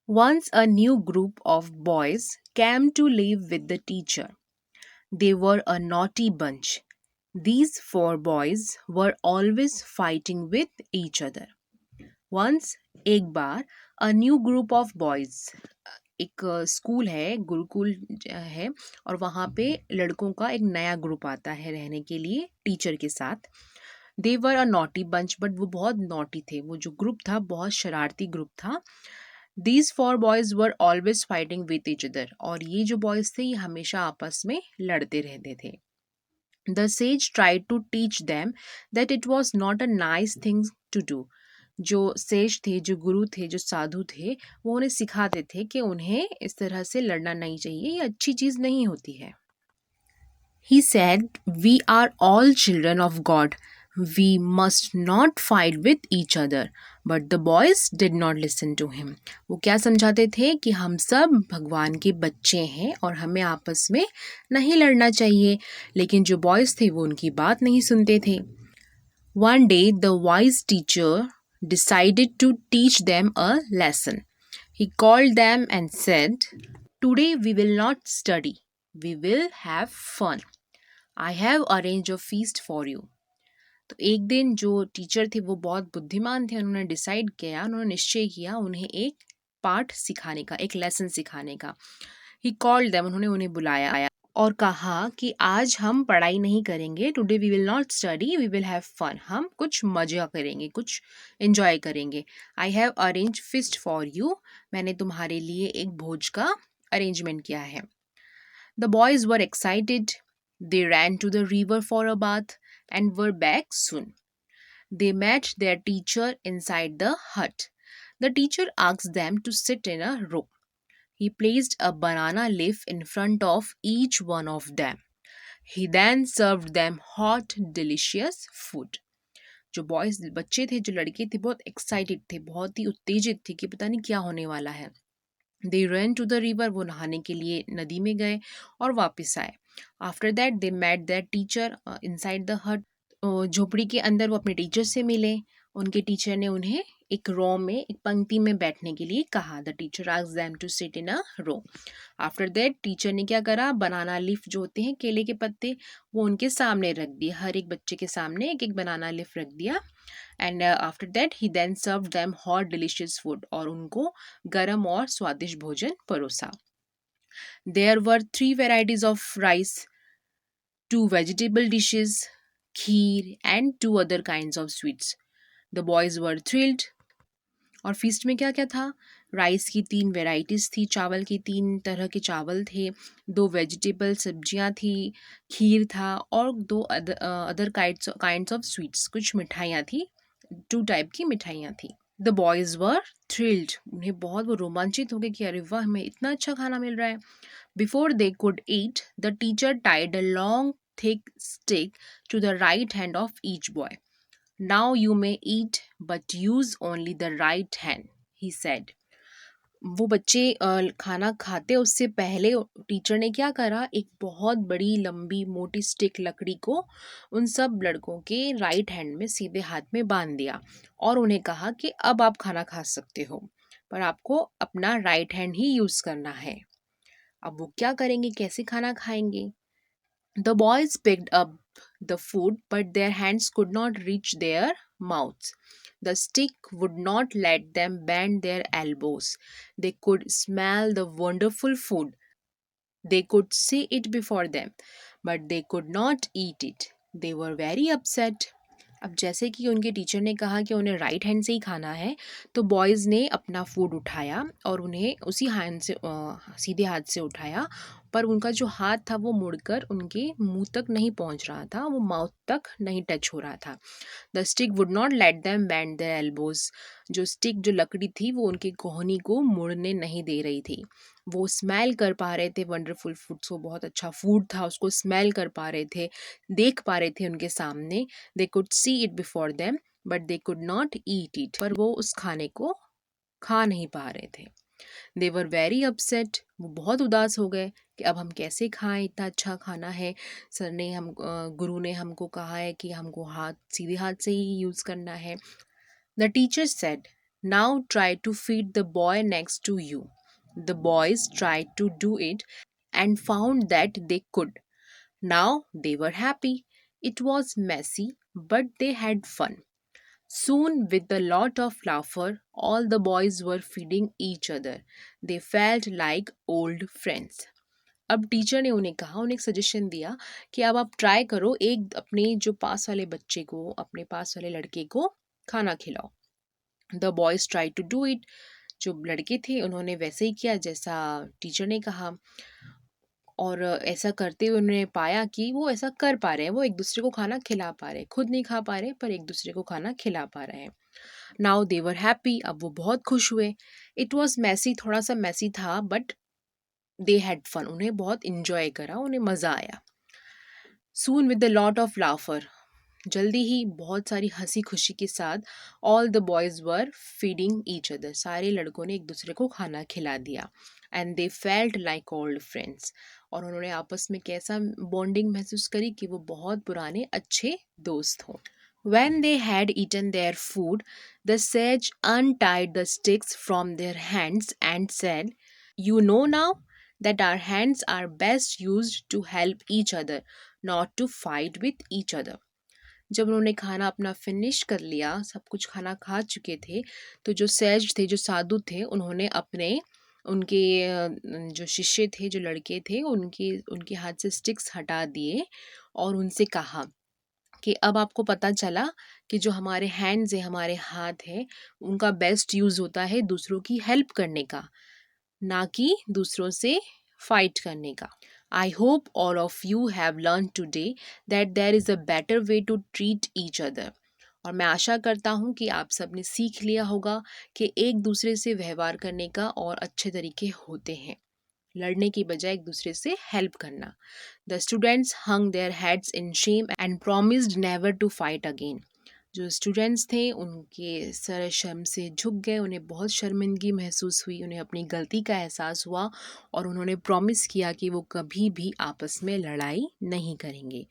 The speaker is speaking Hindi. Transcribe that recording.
Once a new group of boys came to live with the teacher. They were a naughty bunch. These four boys were always fighting with each other. Once एक बार a new group of boys एक स्कूल है गुरुकुल है और वहाँ पे लड़कों का एक नया ग्रुप आता है रहने के लिए टीचर के साथ. दे वर अ नॉटी बंच बट वो बहुत नॉटी थे. वो जो ग्रुप था बहुत शरारती ग्रुप था. These four boys were always fighting with each other और ये जो बॉयज थे ये हमेशा आपस में लड़ते रहते थे. The sage tried to teach them that it was not a nice thing to do. जो सेज थे, जो गुरु थे, जो साधु थे, वो उन्हें सिखाते थे कि उन्हें इस तरह से लड़ना नहीं चाहिए, ये अच्छी चीज़ नहीं होती है. He said, "We are all children of God. We must not fight with each other." But the boys did not listen to him. वो क्या समझाते थे कि हम सब भगवान के बच्चे हैं और हमें आपस में नहीं लड़ना चाहिए. लेकिन जो बॉयज़ थे वो उनकी बात नहीं सुनते थे. One day, the wise teacher decided to teach them a lesson. He called them and said, "Today we will not study. We will have fun. I have arranged a feast for you." तो एक दिन जो टीचर थे वो बहुत बुद्धिमान थे. उन्होंने डिसाइड किया, उन्होंने निश्चय किया उन्हें एक पाठ सिखाने का, एक लेसन सिखाने का. ही कॉल्ड देम, उन्होंने उन्हें बुलाया और कहा कि आज हम पढ़ाई नहीं करेंगे. Today we will not study, we will have fun. हम कुछ मजा करेंगे, कुछ एंजॉय करेंगे. I have arrange feast for you. मैंने तुम्हारे लिए एक भोज का अरेंजमेंट किया है. The boys were excited. They ran to the river for a bath and were back soon. They met their teacher inside the hut. The teacher asked them to sit in a row. He placed a banana leaf in front of each one of them. He then served them hot, delicious food. जो बॉयज बच्चे थे, जो लड़के थे, बहुत एक्साइटेड थे, बहुत ही उत्तेजित थे कि पता नहीं क्या होने वाला है. They ran to the river, वो नहाने के लिए नदी में गए और वापस आए. After that they met that teacher inside the hut. झोपड़ी के अंदर वो अपने टीचर से मिले. उनके टीचर ने उन्हें एक रो में, एक पंक्ति में बैठने के लिए कहा. The teacher asked them to sit in a row. After that teacher ने क्या करा, बनाना लीफ जो होते हैं केले के पत्ते, वो उनके सामने रख दिए. हर एक बच्चे के सामने एक एक बनाना लीफ रख दिया. And after that he then serve them hot delicious food, और उनको गरम और स्वादिष्ट भोजन परोसा. There were 3 varieties of rice, 2 vegetable dishes, kheer and 2 other kinds of sweets. The boys were thrilled. और फीस्ट में क्या क्या था. राइस की 3 वेराइटीज़ थी, चावल की 3 तरह के चावल थे, 2 वेजिटेबल सब्जियां थी, खीर था और 2 अदर काइंड्स ऑफ स्वीट्स, कुछ मिठाइयाँ थी, 2 टाइप की मिठाइयाँ थी. The boys were thrilled. उन्हें बहुत वो रोमांचित हो गए कि अरे वाह, हमें इतना अच्छा खाना मिल रहा है. Before they could eat, the teacher tied a long thick stick to the right hand of each boy. Now you may eat, but use only the right hand, he said. वो बच्चे खाना खाते उससे पहले टीचर ने क्या करा, एक बहुत बड़ी लंबी मोटी स्टिक लकड़ी को उन सब लड़कों के राइट हैंड में, सीधे हाथ में बांध दिया और उन्हें कहा कि अब आप खाना खा सकते हो, पर आपको अपना राइट हैंड ही यूज़ करना है. अब वो क्या करेंगे, कैसे खाना खाएंगे. The boys picked up the food, but their hands could not reach their mouths. The stick would not let them bend their elbows. They could smell the wonderful food. They could see it before them, but they could not eat it. They were very upset. अब जैसे कि उनके टीचर ने कहा कि उन्हें राइट हैंड से ही खाना है, तो बॉयज़ ने अपना फूड उठाया और उन्हें उसी हैंड से सीधे हाथ से उठाया, पर उनका जो हाथ था वो मुड़कर उनके मुंह तक नहीं पहुंच रहा था, वो माउथ तक नहीं टच हो रहा था. The stick would not let them bend their elbows. जो स्टिक, जो लकड़ी थी, वो उनकी कोहनी को मुड़ने नहीं दे रही थी. वो स्मेल कर पा रहे थे वंडरफुल फूड्स, वो बहुत अच्छा फूड था, उसको स्मेल कर पा रहे थे, देख पा रहे थे उनके सामने. They could see it before them, but they could not eat it. पर वो उस खाने को खा नहीं पा रहे थे. दे वर वेरी अपसेट. वो बहुत उदास हो गए कि अब हम कैसे खाएं, इतना अच्छा खाना है, सर ने गुरु ने हमको कहा है कि हमको हाथ, सीधे हाथ से ही यूज़ करना है. The teacher said, Now try to feed the boy next to you. The boys tried to do it and found that they could. Now they were happy. It was messy, but they had fun. Soon, with a lot of laughter, all the boys were feeding each other. They felt like old friends. अब टीचर ने उन्हें कहा, उन्हें एक सजेशन दिया कि अब आप ट्राई करो, एक अपने जो पास वाले बच्चे को, अपने पास वाले लड़के को खाना खिलाओ. The boys try to do it. जो लड़के थे उन्होंने वैसे ही किया जैसा टीचर ने कहा, और ऐसा करते हुए उन्होंने पाया कि वो ऐसा कर पा रहे हैं, वो एक दूसरे को खाना खिला पा रहे हैं, खुद नहीं खा पा रहे पर एक दूसरे को खाना खिला पा रहे हैं. Now they were happy. अब वो बहुत खुश हुए. इट वॉज मैसी, थोड़ा सा मैसी था, बट दे हैड फन. उन्हें बहुत इंजॉय करा, उन्हें मज़ा आया. Soon with the lot of laughter. जल्दी ही बहुत सारी हंसी खुशी के साथ all the boys were feeding each other. सारे लड़कों ने एक दूसरे को खाना खिला दिया. And they felt like old friends. और उन्होंने आपस में कैसा बॉन्डिंग महसूस करी कि वो बहुत पुराने अच्छे दोस्त हों. When they had eaten their food, the sage untied the sticks from their hands and said, "You know now that our hands are best used to help each other, not to fight with each other." जब उन्होंने खाना अपना फिनिश कर लिया, सब कुछ खाना खा चुके थे, तो जो सेज थे, जो साधु थे, उन्होंने अपने उनके जो शिष्य थे, जो लड़के थे, उनके उनके हाथ से स्टिक्स हटा दिए और उनसे कहा कि अब आपको पता चला कि जो हमारे हैंड्स हैं, हमारे हाथ हैं, उनका बेस्ट यूज़ होता है दूसरों की हेल्प करने का, ना कि दूसरों से फाइट करने का. I hope all of you have learned today that there is a better way to treat each other. और मैं आशा करता हूँ कि आप सब ने सीख लिया होगा कि एक दूसरे से व्यवहार करने का और अच्छे तरीके होते हैं, लड़ने की बजाय एक दूसरे से हेल्प करना. The students hung their heads in shame and promised never to fight again. जो स्टूडेंट्स थे उनके सर शर्म से झुक गए, उन्हें बहुत शर्मिंदगी महसूस हुई, उन्हें अपनी गलती का एहसास हुआ और उन्होंने प्रॉमिस किया कि वो कभी भी आपस में लड़ाई नहीं करेंगे.